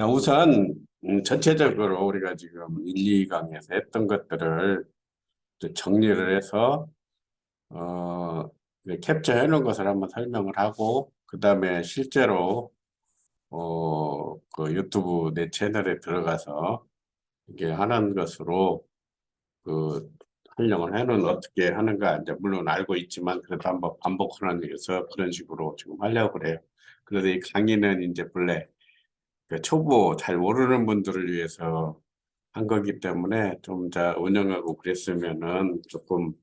우선 전체적으로 우리가 지금 1, 2강에서 했던 것들을 좀 정리를 해서 캡처해 놓은 것을 한번 설명을 하고 그다음에 실제로 그 유튜브 내 채널에 들어가서 이게 하는 것으로 그 활용을 해는 어떻게 하는가 이제 물론 알고 있지만 그래도 한번 반복하는 위해서 그런 식으로 지금 하려고 그래요. 그래서 이 강의는 이제 본래 그 초보 잘 모르는 분들을 위해서 한 거기 때문에 좀 더 운영하고 그랬으면은 조금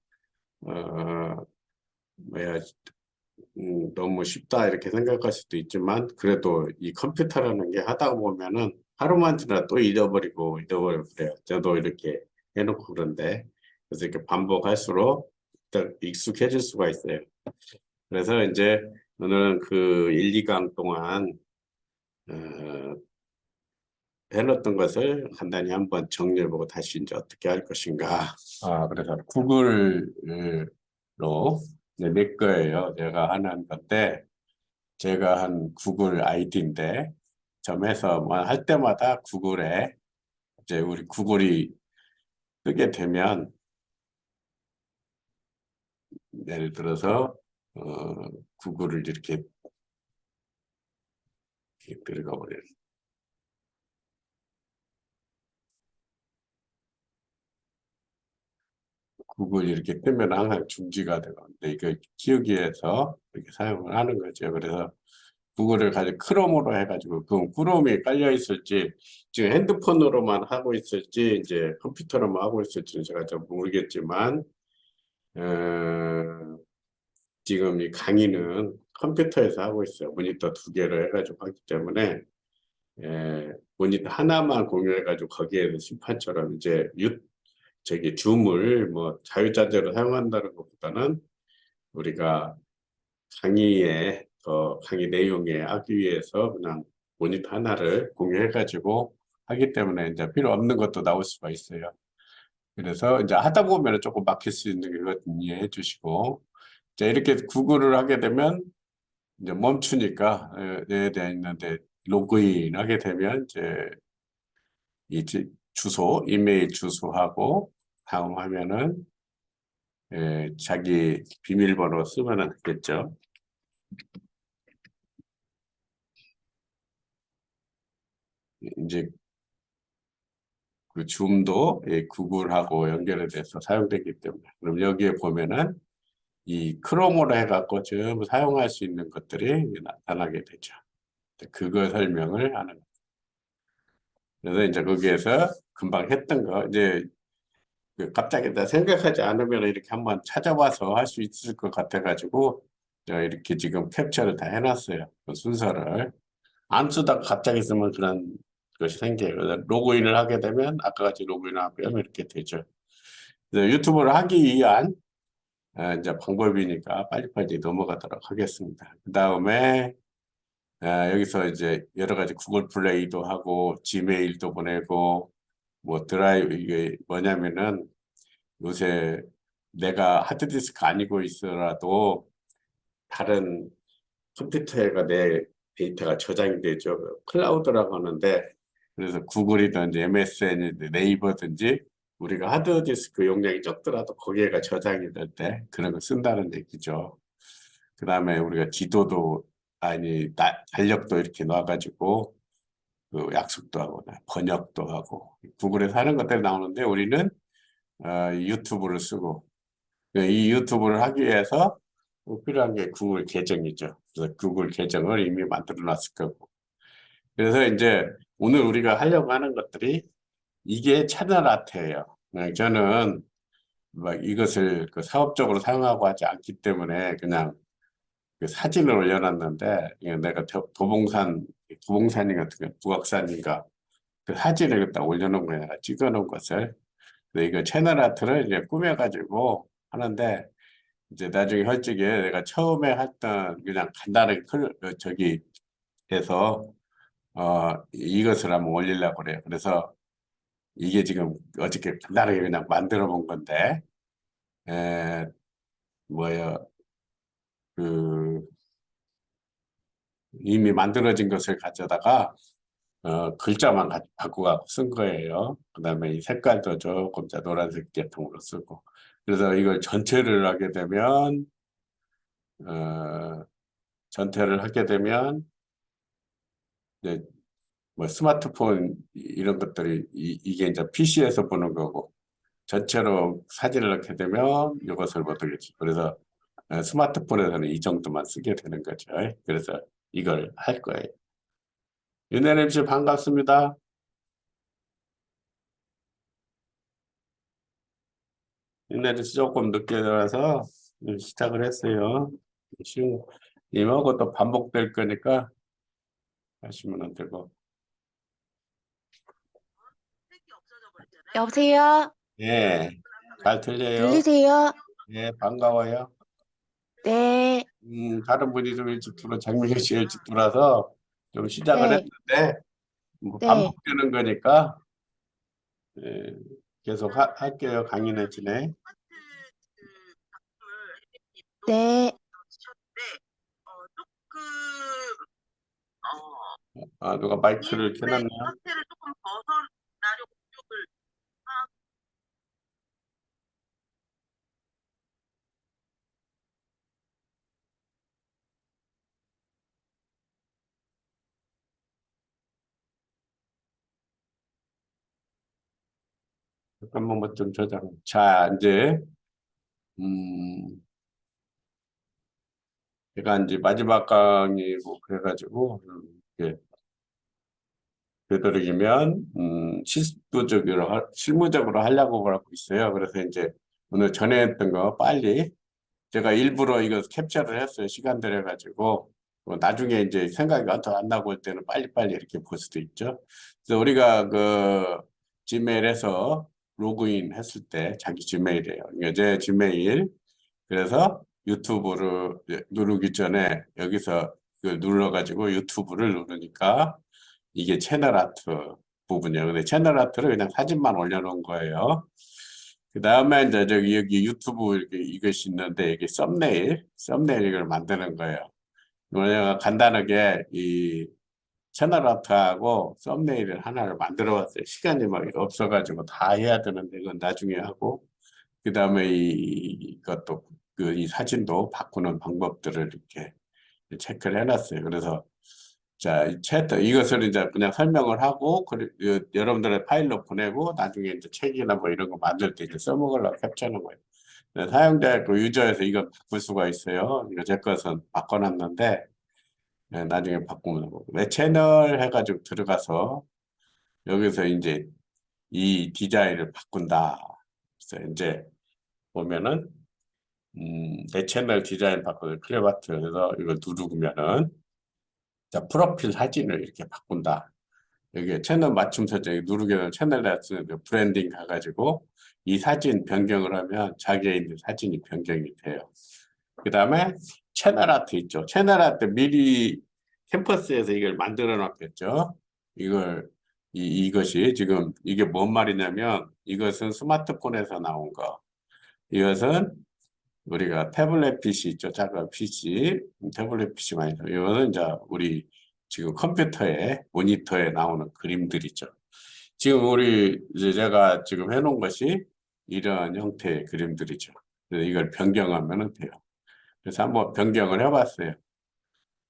뭐야 너무 쉽다 이렇게 생각할 수도 있지만 그래도 이 컴퓨터라는 게 하다 보면은 하루만 지나 또 잊어버리고 그래요. 저도 이렇게 해놓고 그런데 그래서 이렇게 반복할수록 딱 익숙해질 수가 있어요. 그래서 이제 오늘은 그 1, 2강 동안 어, 해놨던 것을 간단히 한번 정리해보고 다시 이제 어떻게 할 것인가. 그래서 구글로 내 거예요. 제가 하는 건데, 제가 한 구글 아이디인데, 점에서 뭐 할 때마다 구글에, 이제 우리 구글이 뜨게 되면, 예를 들어서, 구글을 이렇게 들어가 버려요. 구글 이렇게 뜨면 항상 중지가 되는데, 이거 키우기 위해서 이렇게 사용을 하는 거죠. 그래서 구글을 가지고 크롬으로 해가지고 그 크롬이 깔려 있을지 지금 핸드폰으로만 하고 있을지 이제 컴퓨터로만 하고 있을지는 제가 잘 모르겠지만 어, 지금 이 강의는 컴퓨터에서 하고 있어요. 모니터 두 개를 해가지고 하기 때문에 모니터 하나만 공유해가지고 거기에서 심판처럼 이제 저기 줌을 뭐 자유자재로 사용한다는 것보다는 우리가 강의 내용에 하기 위해서 그냥 모니터 하나를 공유해가지고 하기 때문에 이제 필요 없는 것도 나올 수가 있어요. 그래서 이제 하다 보면 조금 막힐 수 있는 것 이해해 주시고, 이제 이렇게 구글을 하게 되면 이제 멈추니까, 되어 있는데, 로그인 하게 되면 이제 주소, 이메일 주소하고 사용하면은, 자기 비밀번호 쓰면 되겠죠. 이제 그 줌도 구글하고 연결이 돼서 사용되기 때문에 그럼 여기에 보면은 이 크롬으로 해갖고 전부 사용할 수 있는 것들이 나타나게 되죠. 그거 설명을 하는 거예요. 그래서 이제 거기에서 금방 했던 거 이제 그 갑자기 나 생각하지 않으면 이렇게 한번 찾아봐서 할 수 있을 것 같아가지고 제가 이렇게 지금 캡처를 다 해놨어요. 그 순서를 안 쓰다가 갑자기 쓰면 그런 것이 생겨요. 그래서 로그인을 하게 되면 아까 같이 로그인 하면 이렇게 되죠. 유튜브를 하기 위한 이제 방법이니까 빨리빨리 넘어가도록 하겠습니다. 그 다음에 여기서 이제 여러 가지 구글 플레이도 하고 지메일도 보내고 뭐 드라이브 이게 뭐냐면은 요새 내가 하드디스크 아니고 있어라도 다른 컴퓨터에가 내 데이터가 저장이 되죠. 클라우드라고 하는데 그래서 구글이든지 MSN이든지 네이버든지 우리가 하드디스크 용량이 적더라도 거기에가 저장이 될 때 그런 거 쓴다는 얘기죠. 그 다음에 우리가 지도도 아니 달력도 이렇게 놔가지고 그 약속도 하고 번역도 하고 구글에서 하는 것들이 나오는데 우리는 유튜브를 쓰고 이 유튜브를 하기 위해서 필요한 게 구글 계정이죠. 그래서 구글 계정을 이미 만들어 놨을 거고. 그래서 이제 오늘 우리가 하려고 하는 것들이 이게 채널 아트예요. 저는 막 이것을 그 사업적으로 사용하고 하지 않기 때문에 그냥 그 사진을 올려놨는데 이게 내가 도봉산이 같은 거 북악산인가 그 사진을 딱 올려놓은 거야. 찍어놓은 것을. 근데 이거 채널 아트를 이제 꾸며가지고 하는데 이제 나중에 솔직히 내가 처음에 했던 그냥 간단하게 저기 해서 이것을 한번 올리려고 그래요. 그래서 이게 지금 어저께 간단하게 그냥 만들어 본 건데 에, 뭐야 그 이미 만들어진 것을 가져다가 글자만 바꾸고 쓴 거예요. 그 다음에 이 색깔도 조금 노란색 계통으로 쓰고. 그래서 이걸 어, 전체를 하게 되면, 이제 뭐 스마트폰 이런 것들이 이게 이제 PC에서 보는 거고, 전체로 사진을 넣게 되면 이것을 못 하겠지. 그래서 스마트폰에서는 이 정도만 쓰게 되는 거죠. 그래서 이걸 할 거예요. 윤혜림 씨 반갑습니다. 윤혜림 씨 조금 늦게 들어와서 시작을 했어요. 쉬운 이하고 또 반복될 거니까 하시면 안 되고. 여보세요? 예, 잘 들려요? 들리세요? 예, 반가워요. 네, 다른 분이 좀 일찍 장미희 씨 일찍 들어와서 좀 시작을 네, 했는데, 뭐 네, 반복되는 거니까, 예, 계속 할게요. 강의는 진행. 네. 아, 누가 마이크를 켜놨네요. 잠깐만 뭐 좀 저장. 자, 이제, 음, 제가 이제 마지막 강의고 그래가지고, 이렇게 되도록이면, 실무적으로 하려고 하고 있어요. 그래서 이제 오늘 전에 했던 거 빨리 제가 일부러 이거 캡처를 했어요. 시간 들여가지고. 나중에 이제 생각이 더 안 나고 올 때는 빨리빨리 이렇게 볼 수도 있죠. 그래서 우리가 그 지메일에서 로그인 했을 때 자기 지메일이에요. 이게 제 지메일. 그래서 유튜브를 누르기 전에 여기서 그 눌러가지고 유튜브를 누르니까 이게 채널 아트 부분이에요. 근데 채널 아트를 그냥 사진만 올려놓은 거예요. 그 다음에 이제 저기 여기 유튜브 이렇게 이것이 있는데 이게 썸네일 이걸 만드는 거예요. 뭐냐 간단하게 이 채널 아트하고 썸네일을 하나를 만들어 봤어요. 시간이 막 없어가지고 다 해야 되는데 이건 나중에 하고 그 다음에 이것도 그 이 사진도 바꾸는 방법들을 이렇게 체크를 해놨어요. 그래서 자, 이 챗, 이것을 이제 그냥 설명을 하고, 여러분들의 파일로 보내고, 나중에 이제 책이나 뭐 이런 거 만들 때 이제 써먹으려고 캡처하는 거예요. 네, 사용자 그 유저에서 이거 바꿀 수가 있어요. 이거 제 것은 바꿔놨는데, 네, 나중에 바꾸면 되고. 내 채널 해가지고 들어가서, 여기서 이제 이 디자인을 바꾼다. 그래서 이제 보면은, 내 채널 디자인 바꾸는 클레바트에서 이걸 누르면은, 자, 프로필 사진을 이렇게 바꾼다. 여기 채널 맞춤 설정 누르게 되면 채널에 쓰는 브랜딩 가가지고 이 사진 변경을 하면 자기에 있는 사진이 변경이 돼요. 그 다음에 채널 아트 있죠. 채널 아트 미리 캠퍼스에서 이걸 만들어 놨겠죠. 이걸 이것이 지금 이게 뭔 말이냐면 이것은 스마트폰에서 나온 거. 이것은 우리가 태블릿 PC 있죠. 작은 PC, 태블릿 PC 많이 써. 이거는 이제 우리 지금 컴퓨터에, 모니터에 나오는 그림들이죠. 지금 이제 제가 지금 해놓은 것이 이런 형태의 그림들이죠. 그래서 이걸 변경하면 돼요. 그래서 한번 변경을 해봤어요.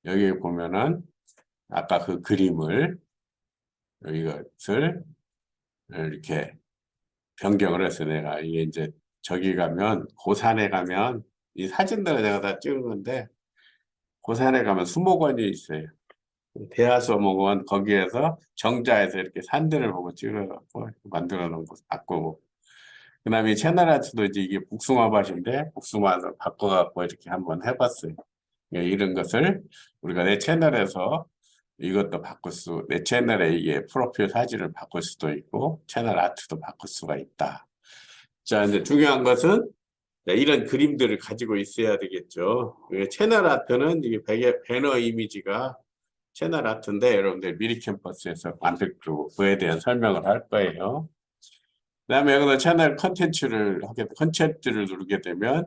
여기 보면은 아까 그 그림을, 이것을 이렇게 변경을 했어요. 내가 이게 이제 저기 가면, 고산에 가면 이 사진들을 내가 다 찍은 건데 고산에 가면 수목원이 있어요. 대하수목원 거기에서 정자에서 이렇게 산들을 보고 찍어갖고 만들어 놓은 거 바꾸고 그다음에 이 채널 아트도 이제 이게 복숭아밭인데 복숭아를 바꿔갖고 이렇게 한번 해봤어요. 예, 이런 것을 우리가 내 채널에서 이것도 내 채널에 이게 프로필 사진을 바꿀 수도 있고 채널 아트도 바꿀 수가 있다. 자, 이제 중요한 것은 네, 이런 그림들을 가지고 있어야 되겠죠. 채널 아트는 이게 배너 이미지가 채널 아트인데 여러분들 미리 캠퍼스에서 만들고 그에 대한 설명을 할 거예요. 그다음에 여기서 채널 컨텐츠를 누르게 되면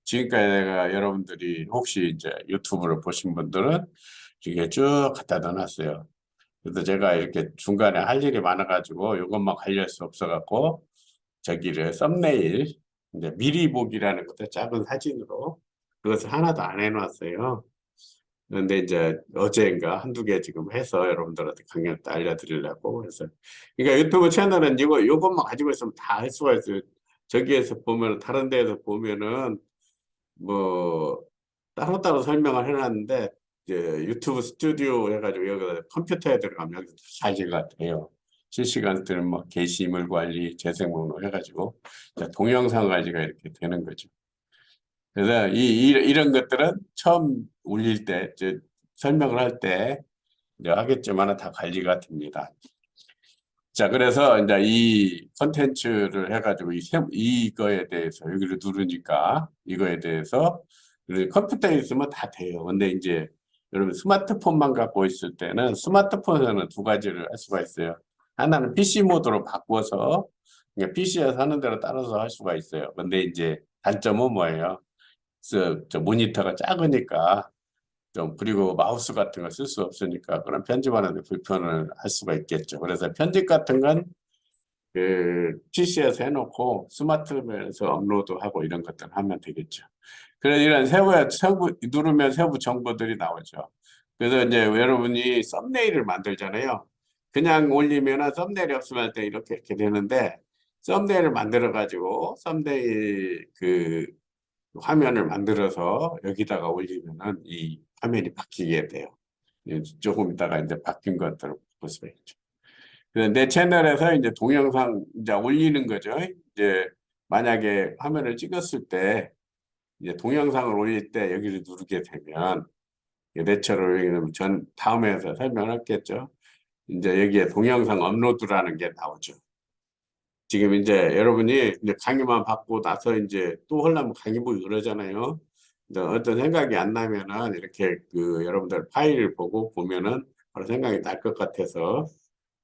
지금까지 내가 여러분들이 혹시 이제 유튜브를 보신 분들은 이게 쭉 갖다 넣어놨어요. 그래서 제가 이렇게 중간에 할 일이 많아가지고 이것만 관리할 수 없어갖고 저기를 썸네일 이제 미리 보기라는 것도 작은 사진으로 그것을 하나도 안 해놨어요. 그런데 이제 어제인가 한두 개 지금 해서 여러분들한테 강연 때 알려드리려고 해서 그러니까 유튜브 채널은 이것만 가지고 있으면 다 할 수가 있어요. 저기에서 보면 다른 데에서 보면은 뭐 따로따로 설명을 해놨는데 이제 유튜브 스튜디오 해가지고 여기다 컴퓨터에 들어가면 여기서 사진가 돼요. 실시간 때는 뭐 게시물 관리, 재생 목록 해가지고 이제 동영상 가지고 이렇게 되는 거죠. 그래서 이런 것들은 처음 올릴 때, 이제 설명을 할 때 이제 하겠지만 다 관리가 됩니다. 자, 그래서 이제 이 컨텐츠를 해가지고 이거에 대해서 여기를 누르니까 이거에 대해서 그리고 컴퓨터에 있으면 다 돼요. 근데 이제 여러분 스마트폰만 갖고 있을 때는 스마트폰에는 두 가지를 할 수가 있어요. 하나는 PC 모드로 바꿔서 PC에서 하는 대로 따라서 할 수가 있어요. 근데 이제 단점은 뭐예요? 저 모니터가 작으니까 좀 그리고 마우스 같은 거 쓸 수 없으니까 그런 편집하는데 불편을 할 수가 있겠죠. 그래서 편집 같은 건 그 PC에서 해놓고 스마트폰에서 업로드하고 이런 것들 하면 되겠죠. 그래서 이런 세부 누르면 세부 정보들이 나오죠. 그래서 이제 여러분이 썸네일을 만들잖아요. 그냥 올리면은 썸네일이 없으면 할 때 이렇게 되는데 썸네일을 만들어 가지고 썸네일 그 화면을 만들어서 여기다가 올리면은 이 화면이 바뀌게 돼요. 조금 있다가 이제 바뀐 것들을 볼 수가 있죠. 그래서 내 채널에서 이제 동영상 이제 올리는 거죠. 이제 만약에 화면을 찍었을 때 이제 동영상을 올릴 때 여기를 누르게 되면 내처를 여기는 전 다음에서 설명할겠죠. 이제 여기에 동영상 업로드라는 게 나오죠. 지금 이제 여러분이 이제 강의만 받고 나서 이제 또 하려면 강의 보기 그러잖아요. 근데 어떤 생각이 안 나면은 이렇게 그 여러분들 파일을 보고 보면은 바로 생각이 날 것 같아서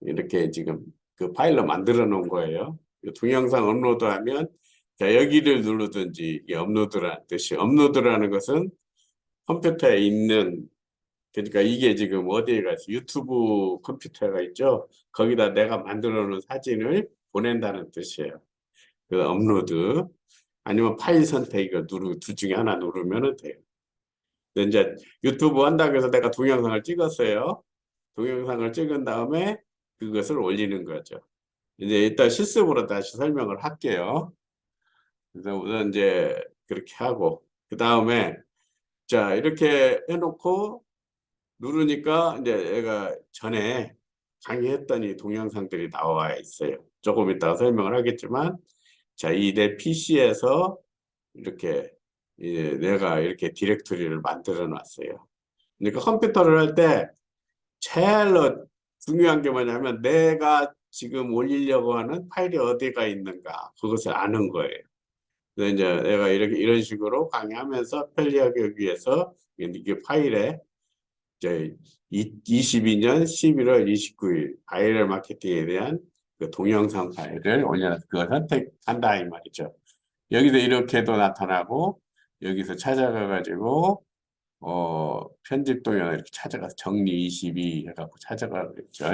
이렇게 지금 그 파일로 만들어 놓은 거예요. 그 동영상 업로드하면 자 여기를 누르든지 이 업로드라는 뜻이 업로드라는 것은 컴퓨터에 있는 그러니까 이게 지금 어디에 가서 유튜브 컴퓨터가 있죠. 거기다 내가 만들어 놓은 사진을 보낸다는 뜻이에요. 그 업로드 아니면 파일 선택 이거 둘 중에 하나 누르면 돼요. 근데 이제 유튜브 한다고 해서 내가 동영상을 찍었어요. 동영상을 찍은 다음에 그것을 올리는 거죠. 이제 일단 실습으로 다시 설명을 할게요. 그래서 우선 이제 그렇게 하고 그 다음에 자 이렇게 해놓고 누르니까 이제 얘가 전에 강의했더니 동영상들이 나와 있어요. 조금 이따가 설명을 하겠지만 자, 이 내 PC에서 이렇게 내가 이렇게 디렉토리를 만들어 놨어요. 그러니까 컴퓨터를 할 때 제일 중요한 게 뭐냐면 내가 지금 올리려고 하는 파일이 어디가 있는가 그것을 아는 거예요. 그래서 이제 내가 이렇게 이런 식으로 강의하면서 편리하기 위해서 이게 파일에 이제 22년 11월 29일 바이럴 마케팅에 대한 그 동영상 파일을 올려서 그걸 선택한다 이 말이죠. 여기서 이렇게도 나타나고 여기서 찾아가 가지고 편집 동영상 이렇게 찾아가서 정리 22 해갖고 찾아가 그랬죠.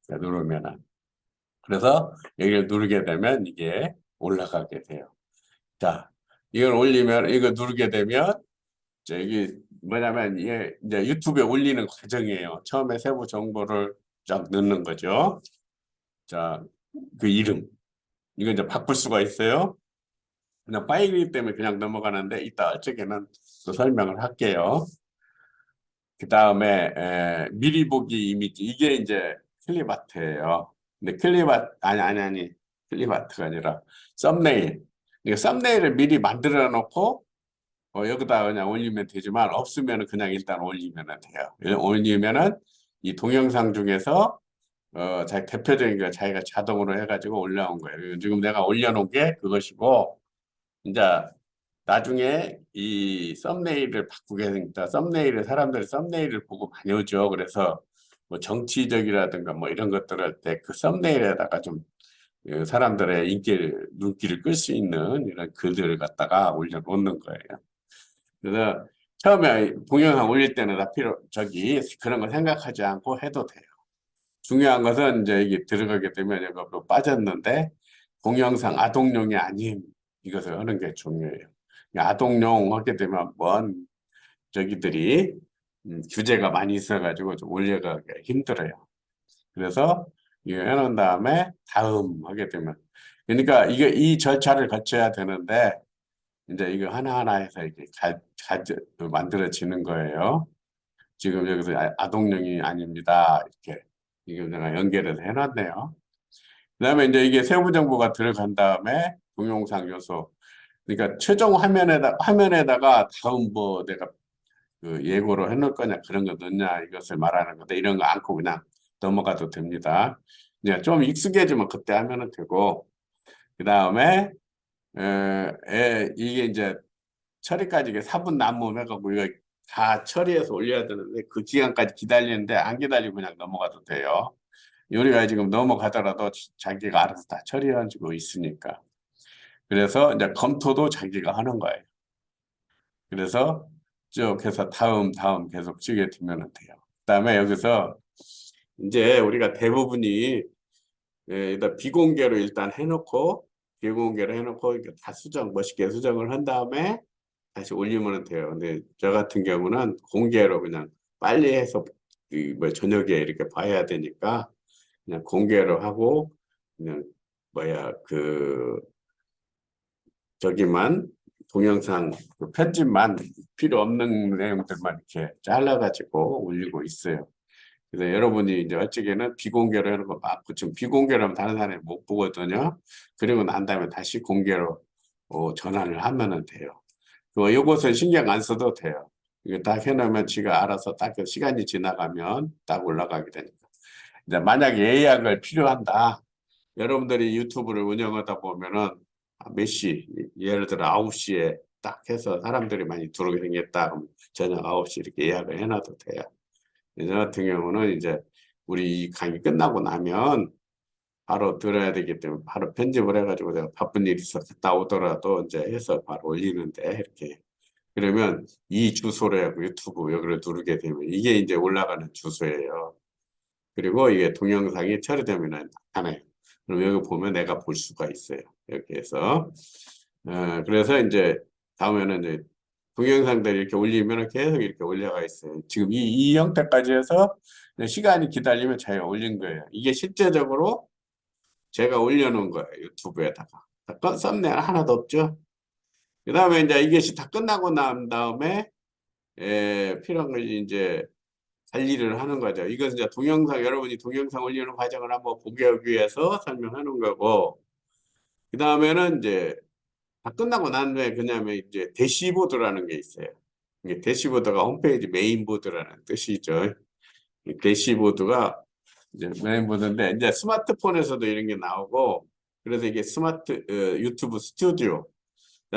누르면은 그래서 여기를 누르게 되면 이게 올라가게 돼요. 자, 이걸 올리면 이거 누르게 되면 이게 뭐냐면 이게 이제 유튜브에 올리는 과정이에요. 처음에 세부 정보를 쫙 넣는 거죠. 자, 그 이름 이거 이제 바꿀 수가 있어요. 그냥 파일이기 때문에 그냥 넘어가는데 이따 어쩌게는 또 설명을 할게요. 그 다음에 미리 보기 이미지 이게 이제 클립아트예요. 근데 클립아트 아니 클립아트가 아니라 썸네일. 이게 썸네일을 미리 만들어 놓고 여기다 그냥 올리면 되지만 없으면 그냥 일단 올리면 돼요. 올리면은 이 동영상 중에서 자기 대표적인 거 자기가 자동으로 해가지고 올라온 거예요. 지금 내가 올려놓은 게 그것이고 이제 나중에 이 썸네일을 바꾸게 되니까 썸네일을 사람들이 썸네일을 보고 많이 오죠. 그래서 뭐 정치적이라든가 뭐 이런 것들 할 때 그 썸네일에다가 좀 사람들의 눈길을 끌 수 있는 이런 글들을 갖다가 올려놓는 거예요. 그래서 처음에 동영상 올릴 때는 다 그런 거 생각하지 않고 해도 돼요. 중요한 것은 이제 이게 들어가게 되면 이거 빠졌는데 동영상 아동용이 아닌 이것을 하는 게 중요해요. 아동용 하게 되면 뭔 저기들이 규제가 많이 있어가지고 좀 올려가기가 힘들어요. 그래서 이거 해놓은 다음에 다음 하게 되면 그러니까 이게 이 절차를 거쳐야 되는데 이제 이거 하나하나 해서 이렇게 만들어지는 거예요. 지금 여기서 아동용이 아닙니다. 이렇게 이거 내가 연결해서 해놨네요. 그다음에 이제 이게 세부 정보가 들어간 다음에 동영상 요소. 그러니까 최종 화면에다가 다음 뭐 내가 그 예고로 해놓을 거냐 그런 거 넣냐 이것을 말하는 건데 이런 거 않고 그냥 넘어가도 됩니다. 이제 좀 익숙해지면 그때 하면은 되고 그 다음에 이게 이제 처리까지 이게 4분 남으해갖고 이거 다 처리해서 올려야 되는데 그 기간까지 기다리는데 안 기다리고 그냥 넘어가도 돼요. 우리가 지금 넘어가더라도 자기가 알아서 다 처리해주고 있으니까. 그래서 이제 검토도 자기가 하는 거예요. 그래서 쭉 해서 다음 계속 찍게 두면 돼요. 그다음에 여기서 이제 우리가 대부분이 일단 비공개로 일단 해놓고 비공개로 해놓고 이렇게 다 멋있게 수정을 한 다음에 다시 올리면 돼요. 근데 저 같은 경우는 공개로 그냥 빨리 해서 뭐 저녁에 이렇게 봐야 되니까 그냥 공개로 하고 그냥 저기만 동영상 그 편집만 필요 없는 내용들만 이렇게 잘라가지고 올리고 있어요. 그래서 여러분이 이제 어찌게는 비공개로 하는 거 맞고 지금 비공개로 하면 다른 사람이 못 보거든요. 그리고 난 다음에 다시 공개로 전환을 하면은 돼요. 요것은 신경 안 써도 돼요. 이거 딱 해놓으면 지가 알아서 딱 시간이 지나가면 딱 올라가게 되니까. 이제 만약에 예약을 필요한다. 여러분들이 유튜브를 운영하다 보면은 몇 시, 예를 들어 9시에 딱 해서 사람들이 많이 들어오게 생겼다. 그럼 저녁 9시 이렇게 예약을 해놔도 돼요. 저 같은 경우는 이제 우리 이 강의 끝나고 나면 바로 들어야 되기 때문에 바로 편집을 해가지고 내가 바쁜 일이 있어 갔다 오더라도 이제 해서 바로 올리는데 이렇게 그러면 이 주소로 하고 유튜브 여기를 누르게 되면 이게 이제 올라가는 주소예요. 그리고 이게 동영상이 처리되면 나타나요. 그럼 여기 보면 내가 볼 수가 있어요. 이렇게 해서 그래서 이제 다음에는 이제 동영상들 이렇게 올리면 계속 이렇게 올려가 있어요. 지금 이 형태까지 해서 시간이 기다리면 제가 올린 거예요. 이게 실제적으로 제가 올려놓은 거예요. 유튜브에다가. 썸네일 하나도 없죠. 그 다음에 이제 이게 다 끝나고 난 다음에 필요한 걸 이제 관리를 하는 거죠. 이것은 이제 동영상, 여러분이 동영상 올리는 과정을 한번 보기 위해서 설명하는 거고, 그 다음에는 이제 다 끝나고 난 후에 그다음에 이제 대시보드라는 게 있어요. 이게 대시보드가 홈페이지 메인보드라는 뜻이죠. 이 대시보드가 이제 메인보드인데 이제 스마트폰에서도 이런 게 나오고 그래서 이게 유튜브 스튜디오.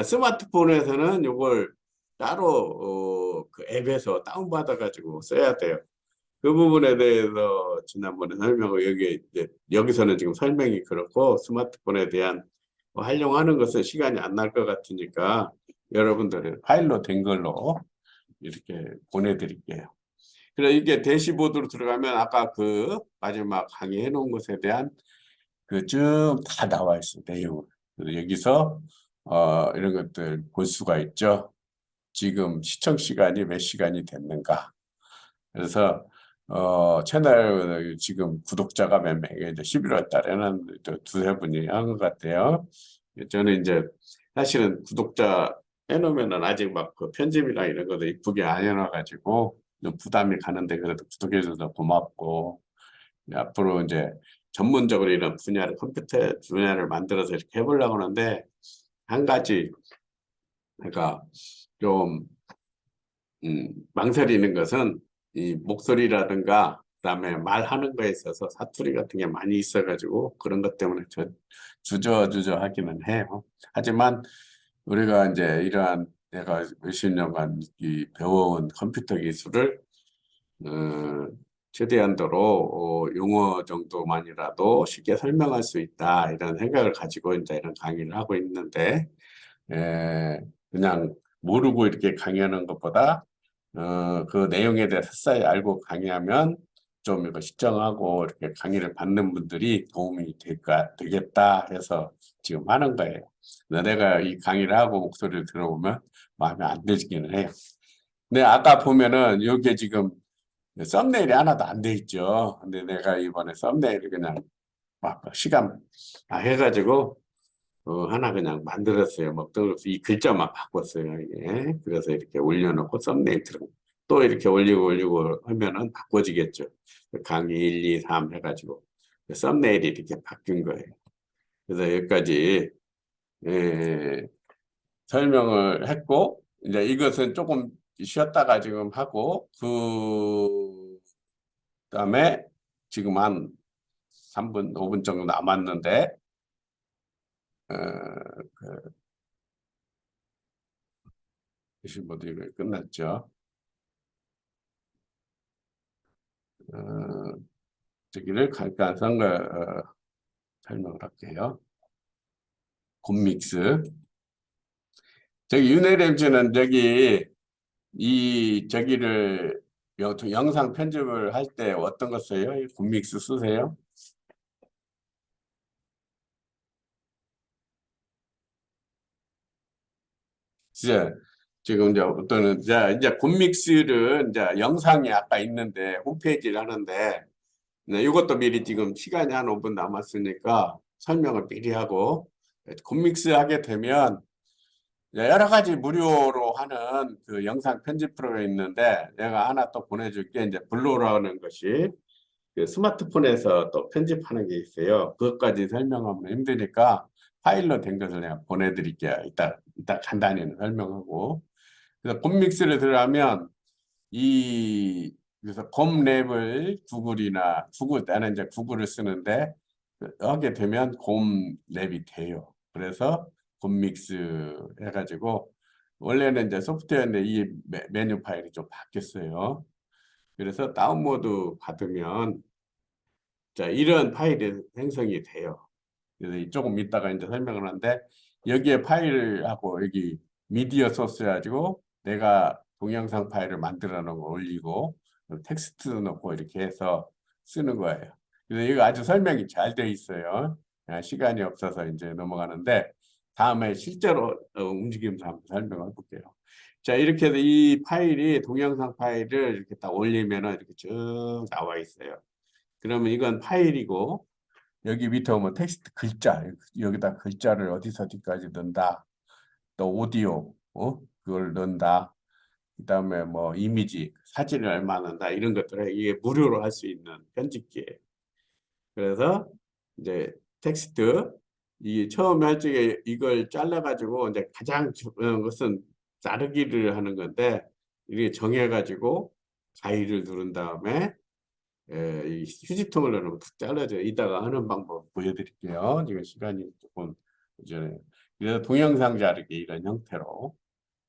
스마트폰에서는 이걸 따로 그 앱에서 다운받아 가지고 써야 돼요. 그 부분에 대해서 지난번에 설명을 여기서는 지금 설명이 그렇고 스마트폰에 대한 활용하는 것은 시간이 안 날 것 같으니까 여러분들의 파일로 된 걸로 이렇게 보내드릴게요. 그래서 이게 대시보드로 들어가면 아까 그 마지막 강의해 놓은 것에 대한 그 쭉 다 나와 있어요. 내용을. 그래서 여기서 이런 것들 볼 수가 있죠. 지금 시청 시간이 몇 시간이 됐는가. 그래서 채널 지금 구독자가 몇 명이에요. 이제 11월 달에는 두세 분이 한 것 같아요. 저는 이제 사실은 구독자 해놓으면은 아직 막 그 편집이나 이런 것도 이쁘게 안 해놔가지고 좀 부담이 가는데 그래도 구독해줘서 고맙고 앞으로 이제 전문적으로 이런 컴퓨터 분야를 만들어서 이렇게 해보려고 하는데 한 가지 그러니까 좀 망설이는 것은 이 목소리라든가 그다음에 말하는 거에 있어서 사투리 같은 게 많이 있어가지고 그런 것 때문에 주저주저 하기는 해요. 하지만 우리가 이제 이러한 내가 몇십 년간 배워온 컴퓨터 기술을 최대한도로 용어 정도만이라도 쉽게 설명할 수 있다 이런 생각을 가지고 이제 이런 강의를 하고 있는데 그냥 모르고 이렇게 강의하는 것보다 그 내용에 대해 서 알고 강의하면 좀 이거 시청하고 이렇게 강의를 받는 분들이 도움이 되겠다 해서 지금 하는 거예요. 내가 이 강의를 하고 목소리를 들어보면 마음에 안 들기는 해요. 근데 아까 보면은 여기에 지금 썸네일이 하나도 안 돼 있죠. 근데 내가 이번에 썸네일을 그냥 막 시간 다 해가지고 하나 그냥 만들었어요. 뭐 이 글자만 바꿨어요. 이게. 그래서 이렇게 올려놓고 썸네일 들어. 또 이렇게 올리고 하면은 바꿔지겠죠. 강의 1, 2, 3 해가지고 썸네일이 이렇게 바뀐 거예요. 그래서 여기까지 설명을 했고 이제 이것은 조금 쉬었다가 지금 하고 그다음에 지금 한 3분, 5분 정도 남았는데 그 모두 이거 끝났죠. 저기를 잠깐 설명을 할게요. 곰믹스. 저기 윤회렘씨는 저기 저기를 영상 편집을 할 때 어떤 거 써요? 곰믹스 쓰세요? 이제 지금 이제 어떤 이제 곰믹스를 이제 영상이 아까 있는데 홈페이지를 하는데 이것도 미리 지금 시간이 한 5분 남았으니까 설명을 미리 하고 곰믹스 하게 되면 여러 가지 무료로 하는 그 영상 편집 프로그램이 있는데 내가 하나 또 보내줄게. 이제 블로라는 것이 그 스마트폰에서 또 편집하는 게 있어요. 그것까지 설명하면 힘드니까 파일로 된 것을 내가 보내드릴게요. 이따 간단히 설명하고. 그래서 곰믹스를 들어가면 그래서 곰랩을 나는 이제 구글을 쓰는데 하게 되면 곰랩이 돼요. 그래서 곰믹스 해가지고 원래는 이제 소프트웨어인데 이 메뉴 파일이 좀 바뀌었어요. 그래서 다운로드 받으면 자 이런 파일이 생성이 돼요. 그래서 조금 이따가 이제 설명을 하는데 여기에 파일하고 여기 미디어 소스 해가지고 내가 동영상 파일을 만들어 놓은 거 올리고 텍스트 넣고 이렇게 해서 쓰는 거예요. 그래서 이거 아주 설명이 잘 돼 있어요. 시간이 없어서 이제 넘어가는데 다음에 실제로 움직이면서 한번 설명을 볼게요. 자 이렇게 해서 이 파일이 동영상 파일을 이렇게 딱 올리면은 이렇게 쭉 나와 있어요. 그러면 이건 파일이고 여기 밑에 오면 텍스트 글자 여기다 글자를 어디서 어디까지 넣는다. 또 오디오 그걸 넣는다. 그다음에 뭐 이미지 사진을 얼마 넣는다. 이런 것들을 이게 무료로 할 수 있는 편집기예요. 그래서 이제 텍스트 이 처음에 할 적에 이걸 잘라 가지고 이제 가장 중요한 것은 자르기를 하는 건데 이게 정해 가지고 가위를 누른 다음에 이 휴지통을 넣으면 탁 잘라져요. 이따가 하는 방법 보여드릴게요. 지금 시간이 조금 이제 그래서 동영상 자르기 이런 형태로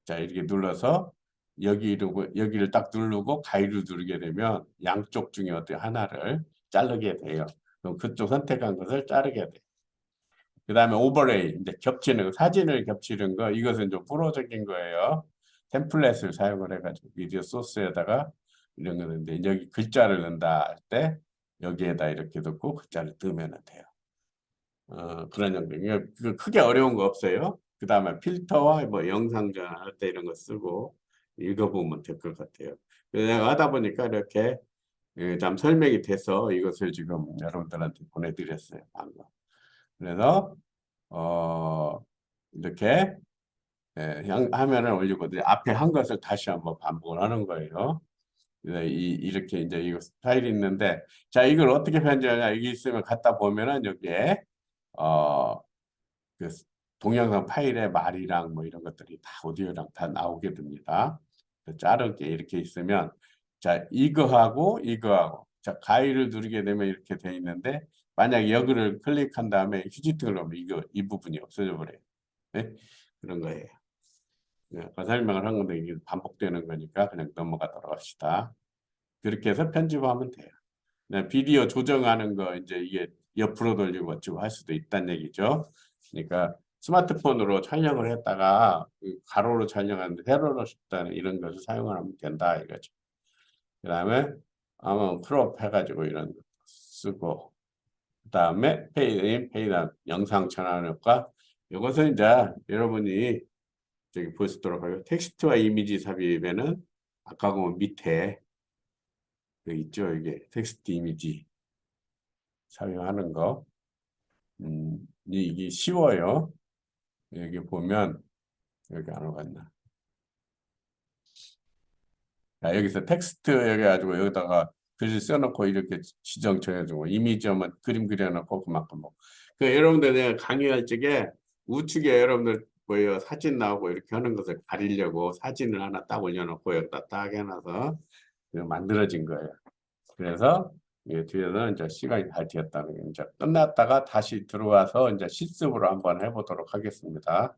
자 이렇게 눌러서 여기를 딱 누르고 가위를 누르게 되면 양쪽 중에 어떤 하나를 자르게 돼요. 그럼 그쪽 선택한 것을 자르게 돼요. 그 다음에 오버레이 이제 겹치는 거, 사진을 겹치는 거 이것은 좀 프로적인 거예요. 템플릿을 사용을 해가지고 미디어 소스에다가 이런 거는데 여기 글자를 넣는다 할 때 여기에다 이렇게 넣고 글자를 넣으면 돼요. 그런 정도. 그 크게 어려운 거 없어요. 그 다음에 필터와 뭐 영상전 할 때 이런 거 쓰고 읽어보면 될 것 같아요. 내가 하다 보니까 이렇게 좀 설명이 돼서 이것을 지금 여러분들한테 보내드렸어요. 방금. 그래서 이렇게 화면을 올리고 앞에 한 것을 다시 한번 반복을 하는 거예요. 이렇게 이제 이거 파일이 있는데 자 이걸 어떻게 편집하냐 이게 있으면 갖다 보면은 여기에 그 동영상 파일의 말이랑 뭐 이런 것들이 다 오디오랑 다 나오게 됩니다. 자르게 이렇게 있으면 자 이거하고 자 가위를 누르게 되면 이렇게 돼 있는데 만약 여기를 클릭한 다음에 휴지통을 넣으면 이 부분이 없어져 버려요. 네? 그런 거예요. 아까 설명을 한 건데 이게 반복되는 거니까 그냥 넘어가도록 합시다. 그렇게 해서 편집하면 돼요. 비디오 조정하는 거 이제 이게 옆으로 돌리고 어쩌고 할 수도 있다는 얘기죠. 그러니까 스마트폰으로 촬영을 했다가 가로로 촬영하는데 세로로 싶다는 이런 것을 사용하면 된다 이거죠. 그 다음에 아마 크롭 해가지고 이런 거 쓰고 그다음에 페이드인, 페이드아웃 영상 전환 효과. 이것은 이제 여러분이 저기 보시도록 하고요. 텍스트와 이미지 삽입에는 아까 그 밑에 그 있죠. 이게 텍스트 이미지 삽입하는 거. 이게 쉬워요. 여기 보면 여기 안 오갔나? 자, 여기서 텍스트 여기 가지고 여기다가 글을 써놓고 이렇게 지정 정해주고 이미지 하면 그림 그려놓고 그만큼 뭐. 그 여러분들 내가 강의할 적에 우측에 여러분들 뭐예요 사진 나오고 이렇게 하는 것을 가리려고 사진을 하나 딱 올려놓고 여기다 딱 해놔서 만들어진 거예요. 그래서 이 뒤에서 이제 시간이 다 되었다는 게 이제 끝났다가 다시 들어와서 이제 실습으로 한번 해보도록 하겠습니다.